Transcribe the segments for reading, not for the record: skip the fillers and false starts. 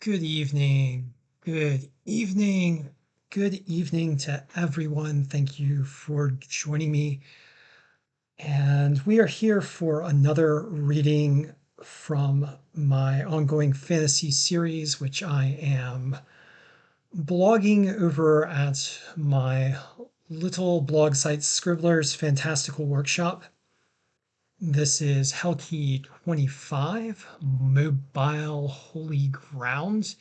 Good evening. Good evening. Good evening to everyone. Thank you for joining me. And we are here for another reading from my ongoing fantasy series, which I am blogging over at my little blog site, Scribbler's Fantastical Workshop. This is Helkey 25, Mobile Holy Ground.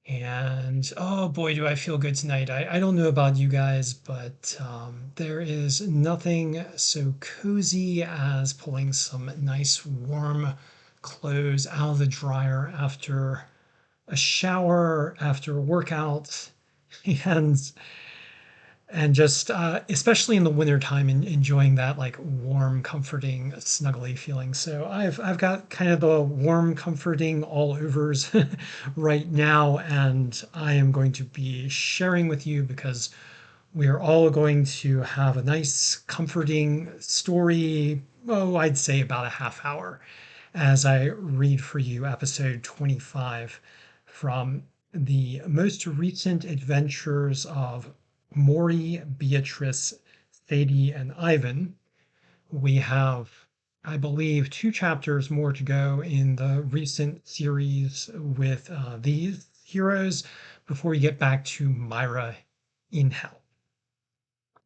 And oh boy, do I feel good tonight. I don't know about you guys, but there is nothing so cozy as pulling some nice warm clothes out of the dryer after a shower, after a workout, and and just especially in the wintertime enjoying that like warm comforting snuggly feeling. So I've got kind of the warm comforting all overs right now, and I am going to be sharing with you because we are all going to have a nice comforting story. Oh, I'd say about a half hour as I read for you episode 25 from the most recent adventures of Maury, Beatrice, Sadie, and Ivan. We have, I believe, two chapters more to go in the recent series with these heroes before we get back to Myra in Hell.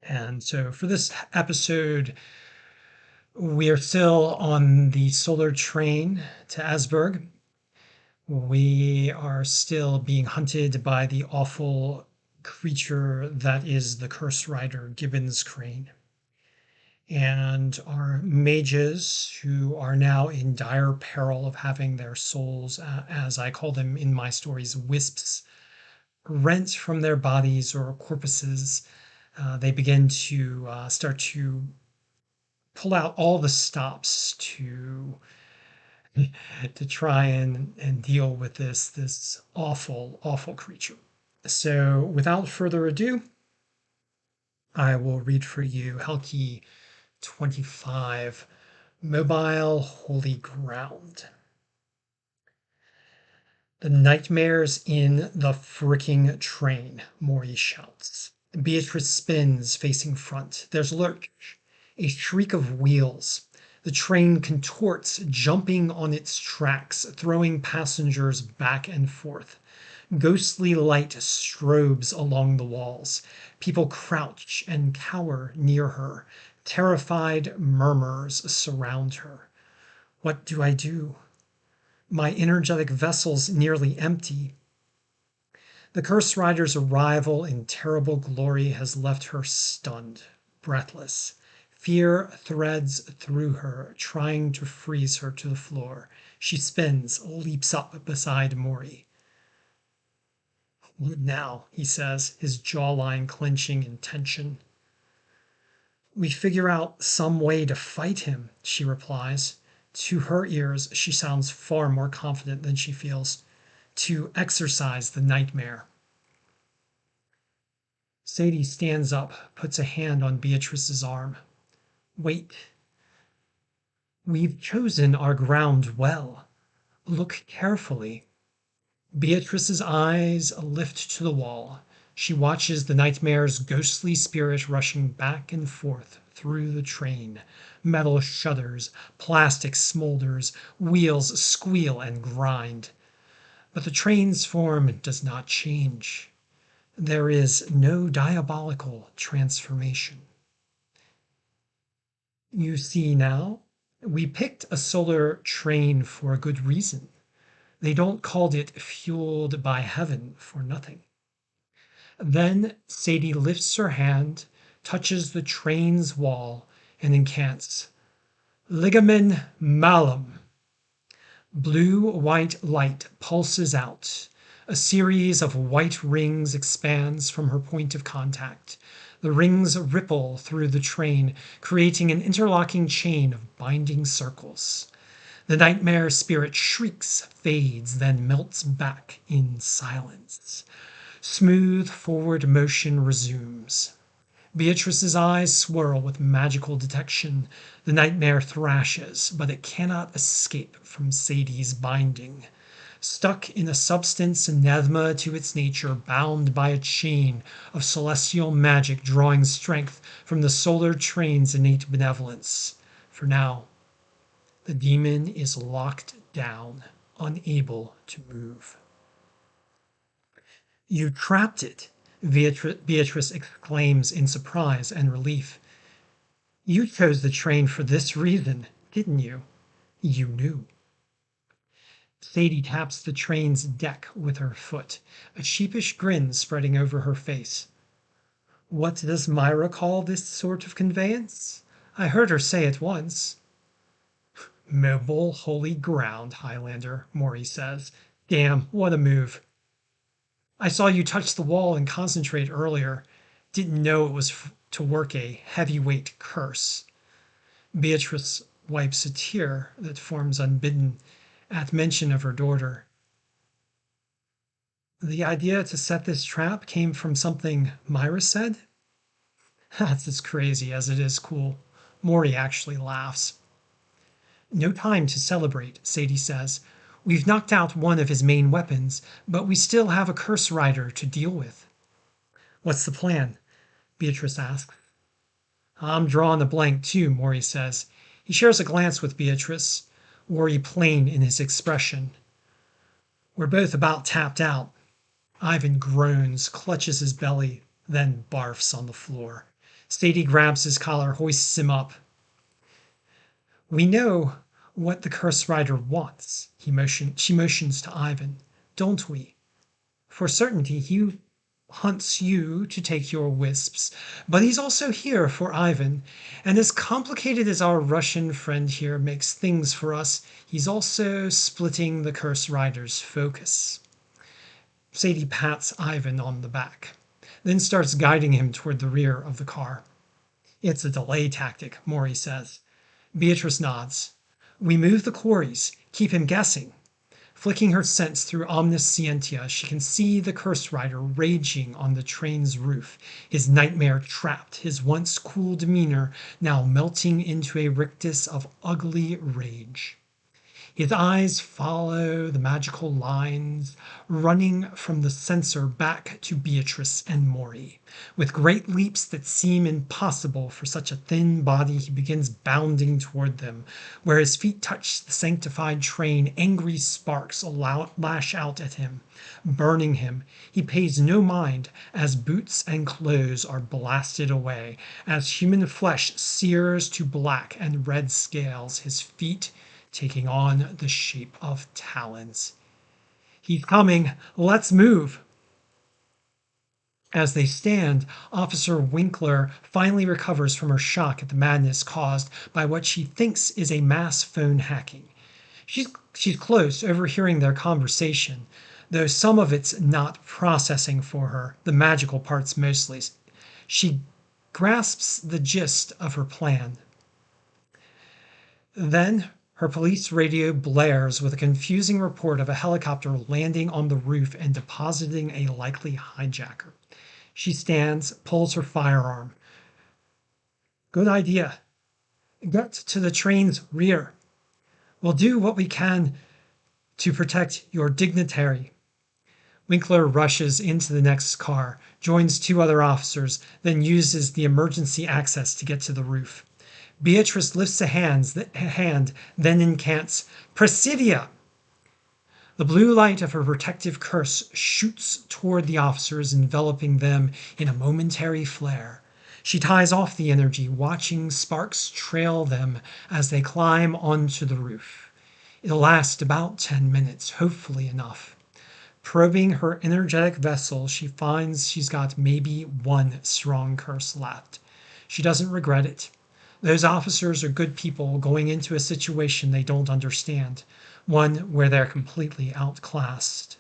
And so for this episode, we are still on the solar train to Asberg. We are still being hunted by the awful creature that is the curse rider, Gibbon's Crane. And our mages, who are now in dire peril of having their souls, as I call them in my stories, wisps, rent from their bodies or corpuses, they begin to start to pull out all the stops to try and deal with this awful creature. So without further ado, I will read for you Helkey 25, Mobile Holy Ground. The nightmares in the fricking train, Maury shouts. Beatrice spins, facing front. There's lurch, a shriek of wheels. The train contorts, jumping on its tracks, throwing passengers back and forth. Ghostly light strobes along the walls. People crouch and cower near her. Terrified murmurs surround her. What do I do? My energetic vessel's nearly empty. The Curse Rider's arrival in terrible glory has left her stunned, breathless. Fear threads through her, trying to freeze her to the floor. She spins, leaps up beside Maury. What now? He says, his jawline clenching in tension. We figure out some way to fight him, she replies. To her ears, she sounds far more confident than she feels. To exorcise the nightmare. Sadie stands up, puts a hand on Beatrice's arm. Wait. We've chosen our ground well. Look carefully. Beatrice's eyes lift to the wall. She watches the nightmare's ghostly spirit rushing back and forth through the train. Metal shudders, plastic smolders, wheels squeal and grind. But the train's form does not change. There is no diabolical transformation. You see now, we picked a solar train for a good reason. They don't call it fueled by heaven for nothing. Then Sadie lifts her hand, touches the train's wall, and incants, Ligamen malum. Blue-white light pulses out. A series of white rings expands from her point of contact. The rings ripple through the train, creating an interlocking chain of binding circles. The nightmare spirit shrieks, fades, then melts back in silence. Smooth forward motion resumes. Beatrice's eyes swirl with magical detection. The nightmare thrashes, but it cannot escape from Sadie's binding. stuck in a substance anathema to its nature, bound by a chain of celestial magic drawing strength from the solar train's innate benevolence. For now, the demon is locked down, unable to move. You trapped it, Beatrice exclaims in surprise and relief. You chose the train for this reason, didn't you? You knew. Sadie taps the train's deck with her foot, a sheepish grin spreading over her face. What does Myra call this sort of conveyance? I heard her say it once. Mobile holy ground, Highlander, Maury says. Damn, what a move. I saw you touch the wall and concentrate earlier. Didn't know it was to work a heavyweight curse. Beatrice wipes a tear that forms unbidden at mention of her daughter. The idea to set this trap came from something Myra said? That's as crazy as it is cool. Maury actually laughs. No time to celebrate, Sadie says. We've knocked out one of his main weapons, but we still have a curse rider to deal with. What's the plan? Beatrice asks. I'm drawing a blank too, Maury says. He shares a glance with Beatrice, worry plain in his expression. We're both about tapped out. Ivan groans, clutches his belly, then barfs on the floor. Sadie grabs his collar, hoists him up. We know what the curse rider wants, she motions to Ivan, don't we? For certainty, he hunts you to take your wisps, but he's also here for Ivan, and as complicated as our Russian friend here makes things for us, he's also splitting the curse rider's focus. Sadie pats Ivan on the back, then starts guiding him toward the rear of the car. It's a delay tactic, Maury says. Beatrice nods. We move the quarries, keep him guessing. Flicking her sense through omniscientia, she can see the curse rider raging on the train's roof, his nightmare trapped, his once cool demeanor now melting into a rictus of ugly rage. His eyes follow the magical lines running from the sensor back to Beatrice and Maury. With great leaps that seem impossible for such a thin body, he begins bounding toward them. Where his feet touch the sanctified train, angry sparks lash out at him, burning him. He pays no mind as boots and clothes are blasted away, as human flesh sears to black and red scales, his feet taking on the shape of talons. He's coming. Let's move. As they stand, Officer Winkler finally recovers from her shock at the madness caused by what she thinks is a mass phone hacking. She's close, overhearing their conversation, though some of it's not processing for her, the magical parts mostly. She grasps the gist of her plan. Then her police radio blares with a confusing report of a helicopter landing on the roof and depositing a likely hijacker. She stands, pulls her firearm. Good idea. Get to the train's rear. We'll do what we can to protect your dignitary. Winkler rushes into the next car, joins two other officers, then uses the emergency access to get to the roof. Beatrice lifts a hand, then incants, Presidia! The blue light of her protective curse shoots toward the officers, enveloping them in a momentary flare. She ties off the energy, watching sparks trail them as they climb onto the roof. It'll last about 10 minutes, hopefully enough. Probing her energetic vessel, she finds she's got maybe one strong curse left. She doesn't regret it. Those officers are good people going into a situation they don't understand, one where they're completely outclassed.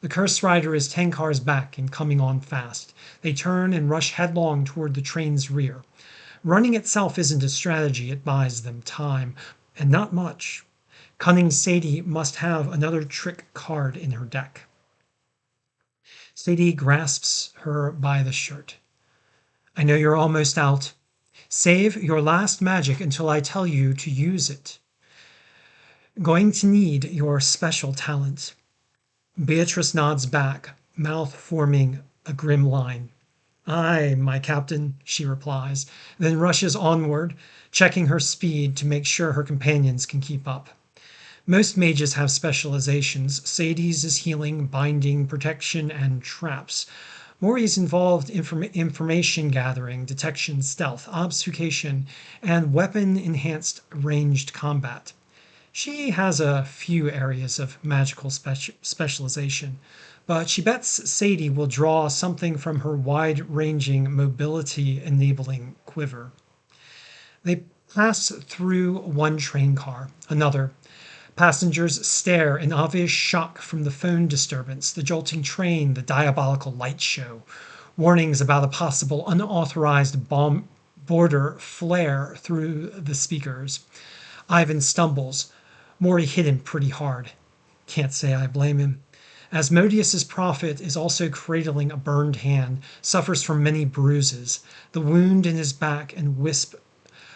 The curse rider is 10 cars back and coming on fast. They turn and rush headlong toward the train's rear. Running itself isn't a strategy, it buys them time, and not much. Cunning Sadie must have another trick card in her deck. Sadie grasps her by the shirt. I know you're almost out. Save your last magic until I tell you to use it. Going to need your special talent. Beatrice nods back, mouth forming a grim line. Aye, my captain, she replies, then rushes onward, checking her speed to make sure her companions can keep up. Most mages have specializations. Sadie's is healing, binding, protection, and traps. Mori's involved information gathering, detection, stealth, obfuscation, and weapon-enhanced ranged combat. She has a few areas of magical specialization, but she bets Sadie will draw something from her wide-ranging mobility-enabling quiver. They pass through one train car, another. Passengers stare in obvious shock from the phone disturbance, the jolting train, the diabolical light show. Warnings about a possible unauthorized bomb border flare through the speakers. Ivan stumbles. Maury hit him pretty hard. Can't say I blame him. Asmodeus's prophet is also cradling a burned hand, suffers from many bruises. The wound in his back and wisp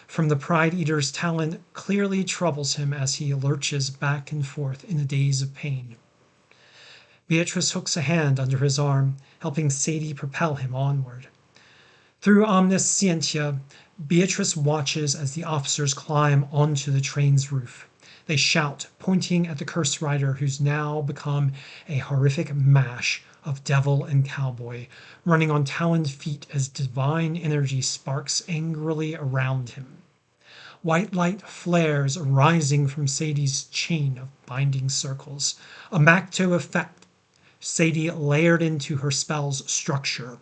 from the Pride Eater's talon clearly troubles him as he lurches back and forth in a daze of pain. Beatrice hooks a hand under his arm, helping Sadie propel him onward. Through omniscientia, Beatrice watches as the officers climb onto the train's roof. They shout, pointing at the curse rider who's now become a horrific mash of devil and cowboy, running on taloned feet as divine energy sparks angrily around him. White light flares rising from Sadie's chain of binding circles, a Macto effect Sadie layered into her spell's structure.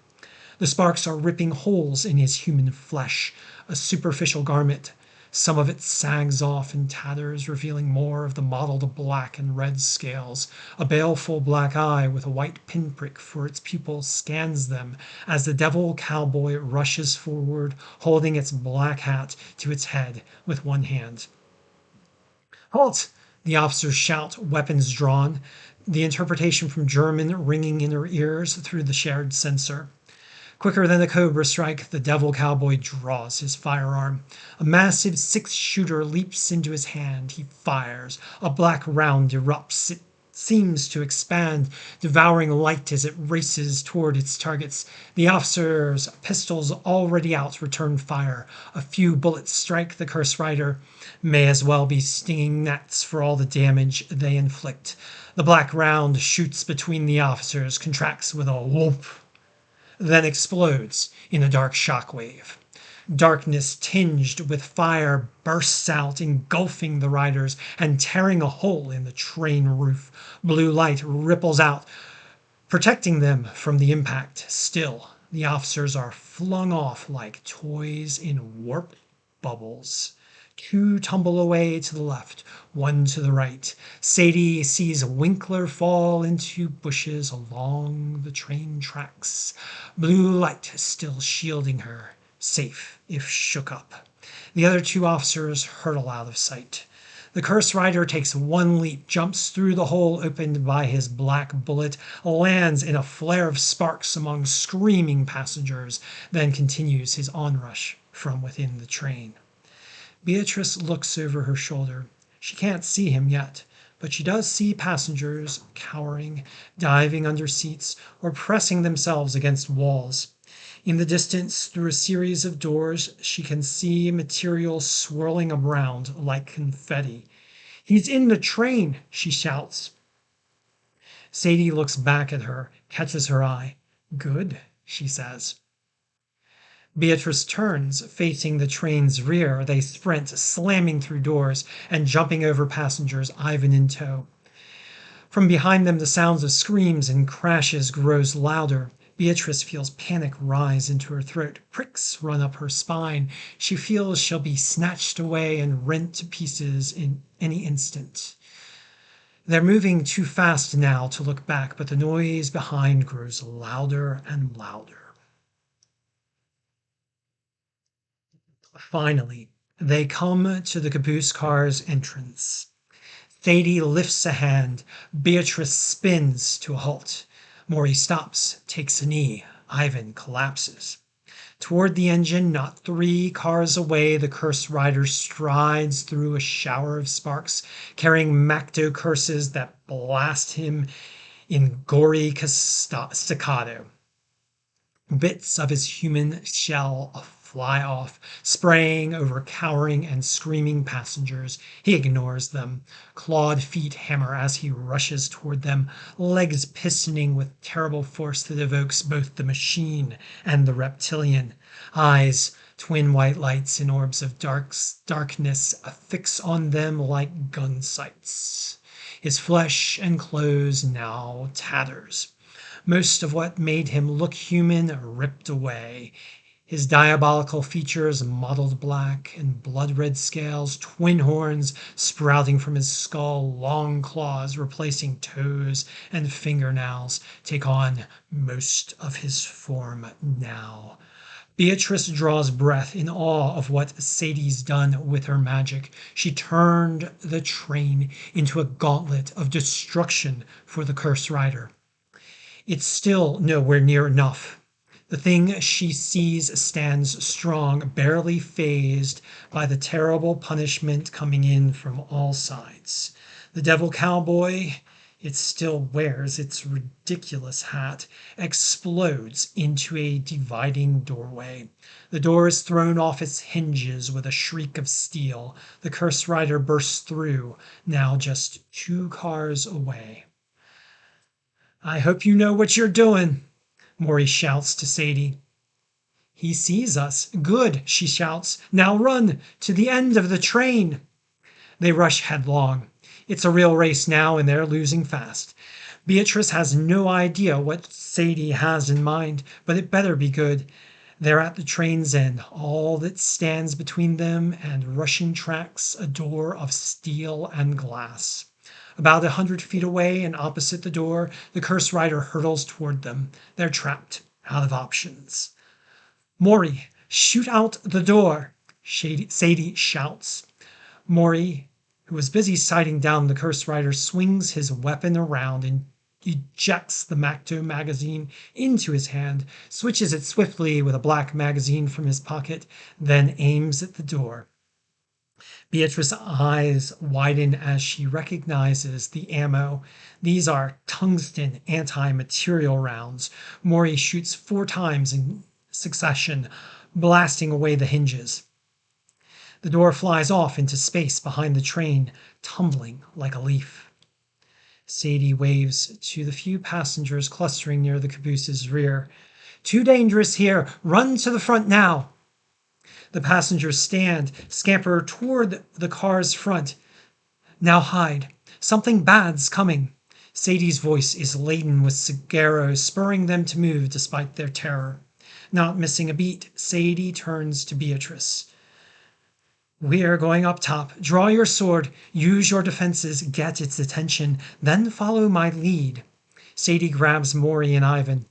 The sparks are ripping holes in his human flesh, a superficial garment. Some of it sags off in tatters, revealing more of the mottled black and red scales. A baleful black eye with a white pinprick for its pupil scans them as the devil cowboy rushes forward, holding its black hat to its head with one hand. Halt! The officers shout, weapons drawn, the interpretation from German ringing in her ears through the shared sensor. Quicker than a cobra strike, the devil cowboy draws his firearm. A massive six-shooter leaps into his hand. He fires. A black round erupts. It seems to expand, devouring light as it races toward its targets. The officers, pistols already out, return fire. A few bullets strike the curse rider. May as well be stinging gnats for all the damage they inflict. The black round shoots between the officers, contracts with a whoop, then explodes in a dark shockwave. Darkness tinged with fire bursts out, engulfing the riders and tearing a hole in the train roof. Blue light ripples out, protecting them from the impact. Still, the officers are flung off like toys in warp bubbles. Two tumble away to the left, one to the right. Sadie sees Winkler fall into bushes along the train tracks. Blue light still shielding her, safe if shook up. The other two officers hurtle out of sight. The curse rider takes one leap, jumps through the hole opened by his black bullet, lands in a flare of sparks among screaming passengers, then continues his onrush from within the train. Beatrice looks over her shoulder. She can't see him yet, but she does see passengers cowering, diving under seats, or pressing themselves against walls. In the distance, through a series of doors, she can see material swirling around like confetti. "He's in the train!" she shouts. Sadie looks back at her, catches her eye. "Good," she says. Beatrice turns, facing the train's rear. They sprint, slamming through doors and jumping over passengers, Ivan in tow. From behind them, the sounds of screams and crashes grows louder. Beatrice feels panic rise into her throat. Pricks run up her spine. She feels she'll be snatched away and rent to pieces in any instant. They're moving too fast now to look back, but the noise behind grows louder and louder. Finally, they come to the caboose car's entrance. Sadie lifts a hand. Beatrice spins to a halt. Maury stops, takes a knee. Ivan collapses. Toward the engine, not 3 cars away, the cursed rider strides through a shower of sparks, carrying macto curses that blast him in gory staccato. Bits of his human shell fly off, spraying over cowering and screaming passengers. He ignores them. Clawed feet hammer as he rushes toward them, legs pistoning with terrible force that evokes both the machine and the reptilian. Eyes, twin white lights in orbs of darkness, fix on them like gun sights. His flesh and clothes now tatters. Most of what made him look human ripped away. His diabolical features mottled black and blood-red scales, twin horns sprouting from his skull, long claws replacing toes and fingernails take on most of his form now. Beatrice draws breath in awe of what Sadie's done with her magic. She turned the train into a gauntlet of destruction for the Curse Rider. It's still nowhere near enough. The thing she sees stands strong, barely fazed by the terrible punishment coming in from all sides. The devil cowboy, it still wears its ridiculous hat, explodes into a dividing doorway. The door is thrown off its hinges with a shriek of steel. The Curse Rider bursts through, now just 2 cars away. "I hope you know what you're doing," Maury shouts to Sadie. "He sees us. Good," she shouts. "Now run to the end of the train." They rush headlong. It's a real race now, and they're losing fast. Beatrice has no idea what Sadie has in mind, but it better be good. They're at the train's end. All that stands between them and rushing tracks, a door of steel and glass. About 100 feet away and opposite the door, the Curse Rider hurtles toward them. They're trapped, out of options. "Maury, shoot out the door," Sadie shouts. Maury, who was busy sighting down the Curse Rider, swings his weapon around and ejects the Macto magazine into his hand, switches it swiftly with a black magazine from his pocket, then aims at the door. Beatrice's eyes widen as she recognizes the ammo. These are tungsten anti-material rounds. Maury shoots 4 times in succession, blasting away the hinges. The door flies off into space behind the train, tumbling like a leaf. Sadie waves to the few passengers clustering near the caboose's rear. "Too dangerous here. Run to the front now." The passengers scamper toward the car's front. "Now hide. Something bad's coming." Sadie's voice is laden with cigarros, spurring them to move despite their terror. Not missing a beat, Sadie turns to Beatrice. "We're going up top. Draw your sword. Use your defenses. Get its attention. Then follow my lead." Sadie grabs Maury and Ivan.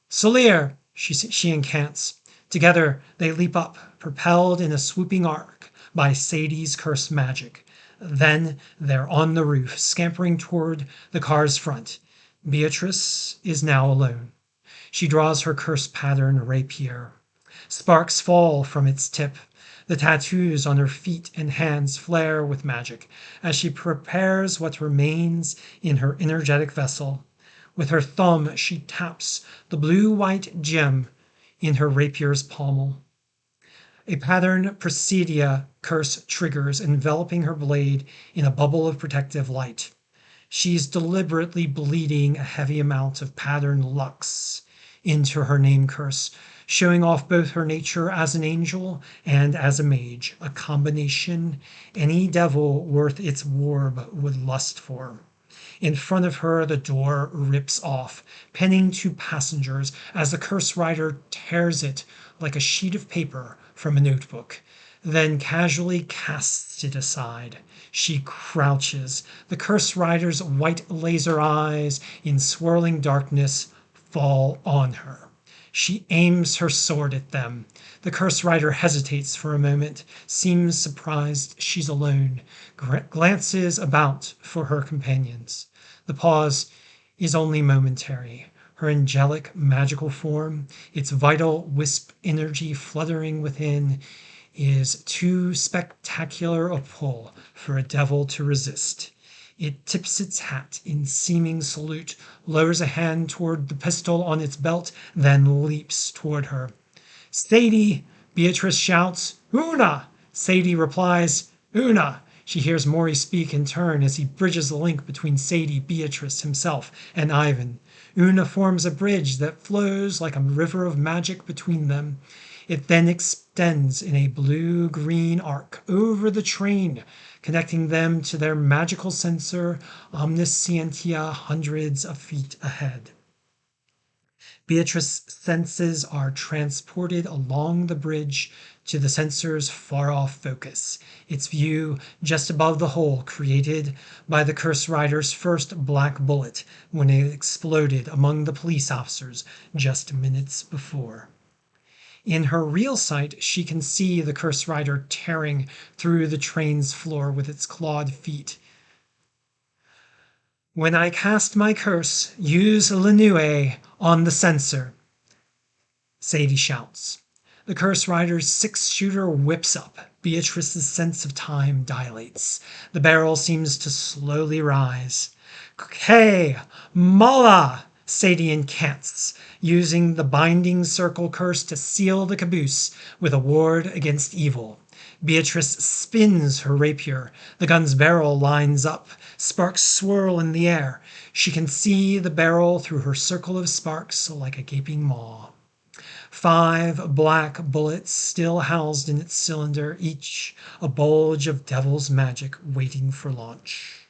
"Solir!" she incants. Together they leap up, propelled in a swooping arc by Sadie's cursed magic. Then they're on the roof, scampering toward the car's front. Beatrice is now alone. She draws her cursed pattern rapier. Sparks fall from its tip. The tattoos on her feet and hands flare with magic as she prepares what remains in her energetic vessel. With her thumb she taps the blue-white gem in her rapier's pommel. A pattern Presidia curse triggers, enveloping her blade in a bubble of protective light. She's deliberately bleeding a heavy amount of pattern lux into her name curse, showing off both her nature as an angel and as a mage, a combination any devil worth its warb would lust for. In front of her, the door rips off, pinning 2 passengers as the Curse Rider tears it like a sheet of paper from a notebook, then casually casts it aside. She crouches. The Curse Rider's white laser eyes in swirling darkness fall on her. She aims her sword at them. The Curse Rider hesitates for a moment, seems surprised she's alone, glances about for her companions. The pause is only momentary. her angelic magical form, its vital wisp energy fluttering within, is too spectacular a pull for a devil to resist. It tips its hat in seeming salute, lowers a hand toward the pistol on its belt, then leaps toward her. Sadie! Beatrice shouts. Una! Sadie replies, Una! She hears Maury speak in turn as he bridges the link between Sadie, Beatrice, himself, and Ivan. Una forms a bridge that flows like a river of magic between them. It then extends in a blue-green arc over the train, connecting them to their magical sensor, Omniscientia, hundreds of feet ahead. Beatrice's senses are transported along the bridge to the sensor's far-off focus, its view just above the hole created by the Curse Rider's first black bullet when it exploded among the police officers just minutes before. In her real sight, she can see the Curse Rider tearing through the train's floor with its clawed feet. When I cast my curse, use Lenue on the sensor, Sadie shouts. The Curse Rider's six-shooter whips up. Beatrice's sense of time dilates. The barrel seems to slowly rise. Hey, Mala! Sadie incants, using the binding circle curse to seal the caboose with a ward against evil. Beatrice spins her rapier. The gun's barrel lines up. Sparks swirl in the air. She can see the barrel through her circle of sparks like a gaping maw. 5 black bullets still housed in its cylinder, each a bulge of devil's magic waiting for launch.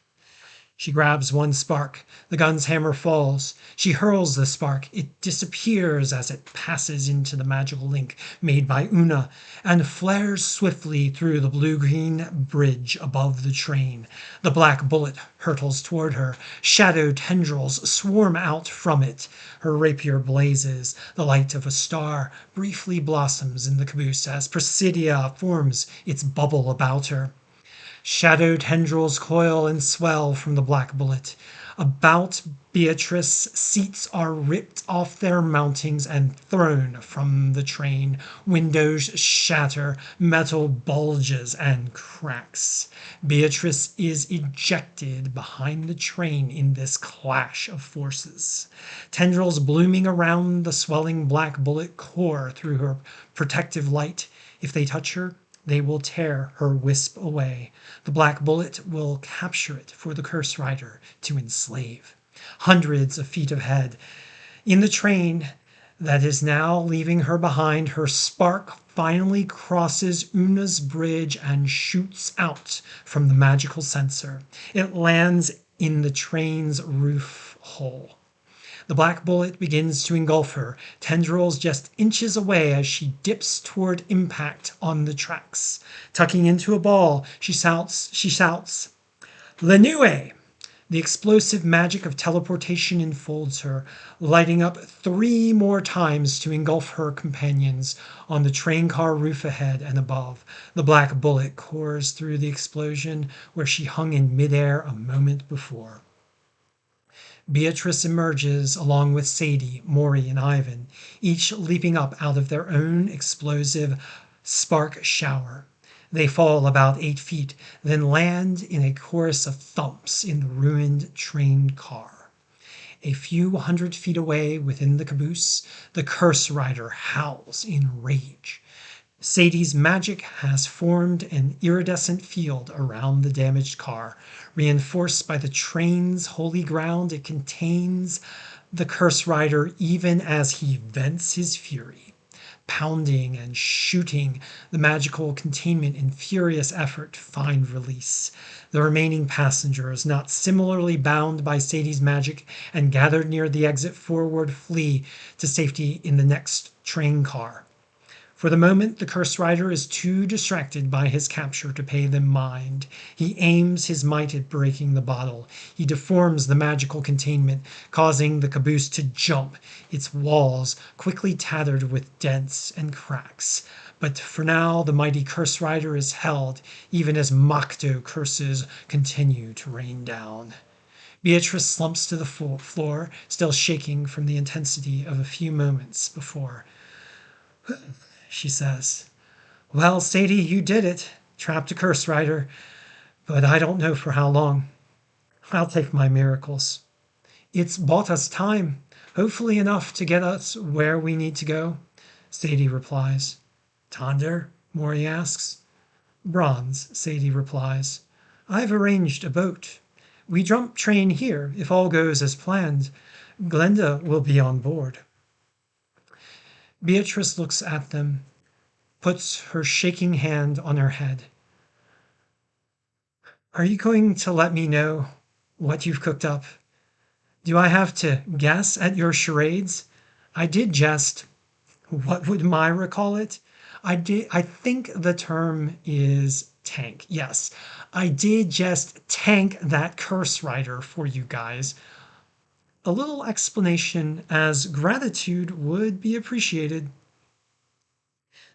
She grabs one spark. The gun's hammer falls. She hurls the spark. It disappears as it passes into the magical link made by Una and flares swiftly through the blue-green bridge above the train. The black bullet hurtles toward her. Shadow tendrils swarm out from it. Her rapier blazes. The light of a star briefly blossoms in the caboose as Presidia forms its bubble about her. Shadow tendrils coil and swell from the black bullet. About Beatrice, seats are ripped off their mountings and thrown from the train. Windows shatter, metal bulges and cracks. Beatrice is ejected behind the train in this clash of forces. Tendrils blooming around the swelling black bullet core through her protective light. If they touch her, they will tear her wisp away. The black bullet will capture it for the Curse Rider to enslave. Hundreds of feet ahead, in the train that is now leaving her behind, her spark finally crosses Una's bridge and shoots out from the magical sensor. It lands in the train's roof hole. The black bullet begins to engulf her, tendrils just inches away as she dips toward impact on the tracks. Tucking into a ball, she shouts, Lenue! The explosive magic of teleportation enfolds her, lighting up 3 more times to engulf her companions on the train car roof ahead and above. The black bullet cores through the explosion where she hung in midair a moment before. Beatrice emerges along with Sadie, Maury, and Ivan, each leaping up out of their own explosive spark shower. They fall about 8 feet, then land in a chorus of thumps in the ruined train car. A few hundred feet away within the caboose, the Curse Rider howls in rage. Sadie's magic has formed an iridescent field around the damaged car, reinforced by the train's holy ground. It contains the Curse Rider even as he vents his fury. Pounding and shooting the magical containment in furious effort to find release. The remaining passengers, not similarly bound by Sadie's magic and gathered near the exit forward, flee to safety in the next train car. For the moment, the Curse Rider is too distracted by his capture to pay them mind. He aims his might at breaking the bottle. He deforms the magical containment, causing the caboose to jump, its walls quickly tattered with dents and cracks. But for now, the mighty Curse Rider is held, even as Makto curses continue to rain down. Beatrice slumps to the floor, still shaking from the intensity of a few moments before. She says, "Well, Sadie, you did it. Trapped a curse rider, but I don't know for how long. I'll take my miracles. It's bought us time, hopefully enough to get us where we need to go," Sadie replies. "Tonder?" Maury asks. "Bronze," Sadie replies. "I've arranged a boat. We jump train here if all goes as planned. Glenda will be on board." Beatrice looks at them, puts her shaking hand on her head. "Are you going to let me know what you've cooked up? Do I have to guess at your charades? I did jest. What would Myra call it? I think the term is tank. Yes, I did just tank that curse rider for you guys. A little explanation as gratitude would be appreciated."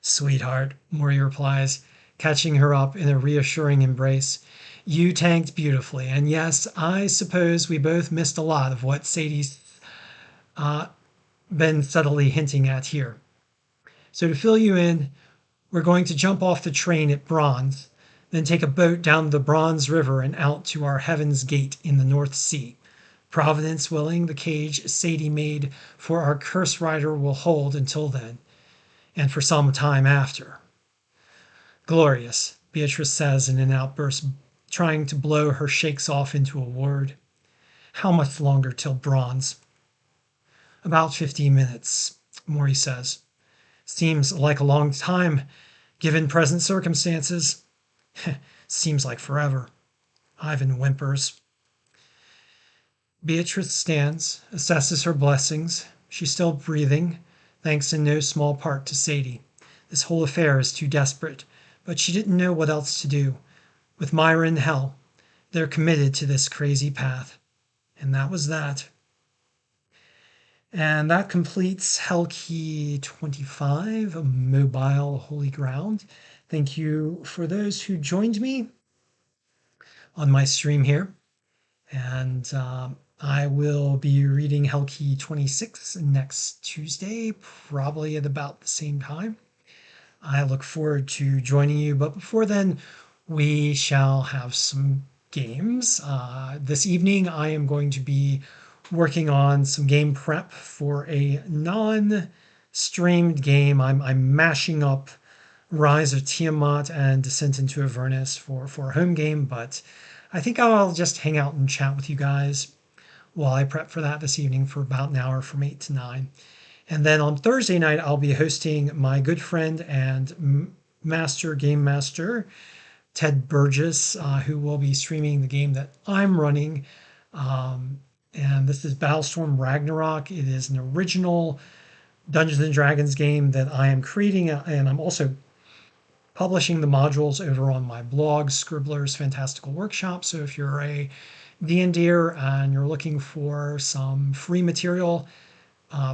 "Sweetheart," Maury replies, catching her up in a reassuring embrace. "You tanked beautifully, and yes, I suppose we both missed a lot of what Sadie's been subtly hinting at here. So to fill you in, we're going to jump off the train at Bronze, then take a boat down the Bronze River and out to our Heaven's Gate in the North Sea. Providence willing, the cage Sadie made for our curse rider will hold until then, and for some time after." "Glorious," Beatrice says in an outburst, trying to blow her shakes off into a word. "How much longer till Bronze?" "About 15 minutes," Maury says. "Seems like a long time, given present circumstances." "Seems like forever," Ivan whimpers. Beatrice stands, assesses her blessings. She's still breathing, thanks in no small part to Sadie. This whole affair is too desperate, but she didn't know what else to do. With Myra in hell, they're committed to this crazy path. And that was that. And that completes Helkey 25, Mobile Holy Ground. Thank you for those who joined me on my stream here. And I will be reading Helkey 26 next Tuesday, probably at about the same time. I look forward to joining you, but before then, we shall have some games. This evening, I am going to be working on some game prep for a non-streamed game. I'm mashing up Rise of Tiamat and Descent into Avernus for a home game, but I think I'll just hang out and chat with you guys while I prep for that this evening for about an hour from 8 to 9. And then on Thursday night, I'll be hosting my good friend and game master, Ted Burgess, who will be streaming the game that I'm running. And this is Battlestorm Ragnarok. It is an original Dungeons and Dragons game that I am creating, and I'm also publishing the modules over on my blog, Scribbler's Fantastical Workshop. So if you're a D&Der and you're looking for some free material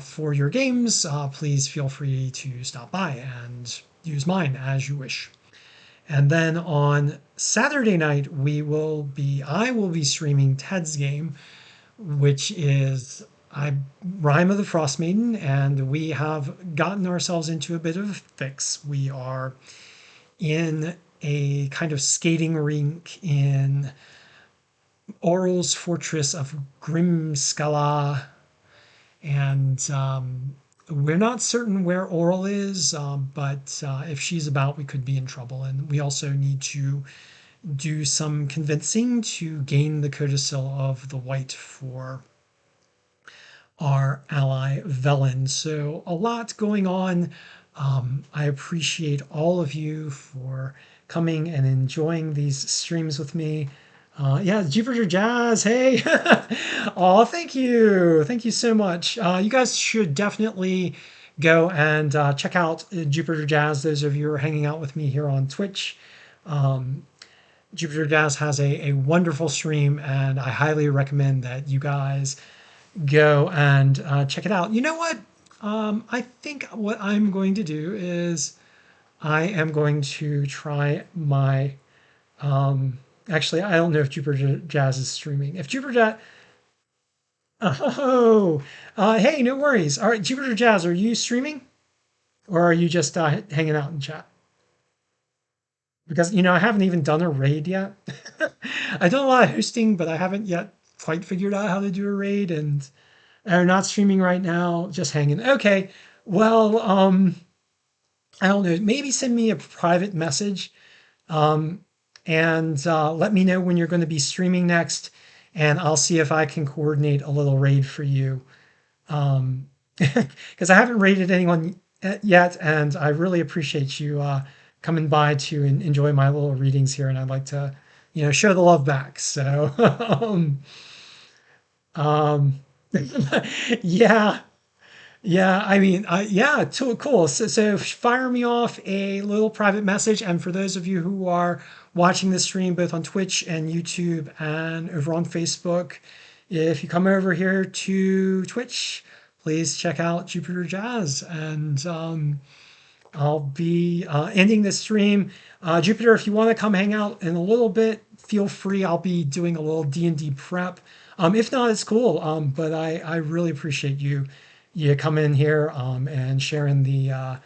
for your games, please feel free to stop by and use mine as you wish. And then on Saturday night, I will be streaming Ted's game, which is Rime of the Frost Maiden, and we have gotten ourselves into a bit of a fix. We are in a kind of skating rink in Orl's Fortress of Grimskala, and we're not certain where Oral is, but if she's about, we could be in trouble. And we also need to do some convincing to gain the codicil of the White for our ally Velen. So a lot going on. I appreciate all of you for coming and enjoying these streams with me. Yeah, Jupiter Jazz, hey! Oh, thank you. Thank you so much. You guys should definitely go and check out Jupiter Jazz, those of you who are hanging out with me here on Twitch. Jupiter Jazz has a wonderful stream, and I highly recommend that you guys go and check it out. You know what? I think what I'm going to do is I am going to try my... actually, I don't know if Jupiter Jazz is streaming. If Jupiter Jazz... Oh, hey, no worries. All right, Jupiter Jazz, are you streaming or are you just hanging out in chat? Because, I haven't even done a raid yet. I done a lot of hosting, but I haven't yet quite figured out how to do a raid, and I'm not streaming right now, just hanging. Okay, well, I don't know. Maybe send me a private message, um, and let me know when you're going to be streaming next, and I'll see if I can coordinate a little raid for you. Because I haven't rated anyone yet, and I really appreciate you coming by to enjoy my little readings here, and I'd like to, show the love back. So, um, yeah, yeah. I mean, yeah, too cool. So fire me off a little private message, and for those of you who are watching this stream both on Twitch and YouTube and over on Facebook, if you come over here to Twitch, please check out Jupiter Jazz, and I'll be ending this stream. Jupiter, if you want to come hang out in a little bit, feel free. I'll be doing a little D&D prep. If not, it's cool. But I really appreciate you coming in here and sharing the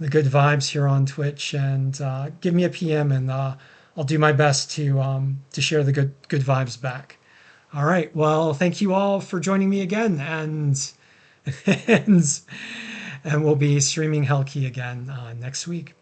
good vibes here on Twitch. And give me a PM, and I'll do my best to share the good vibes back. All right. Well, thank you all for joining me again, and and we'll be streaming Helkey again next week.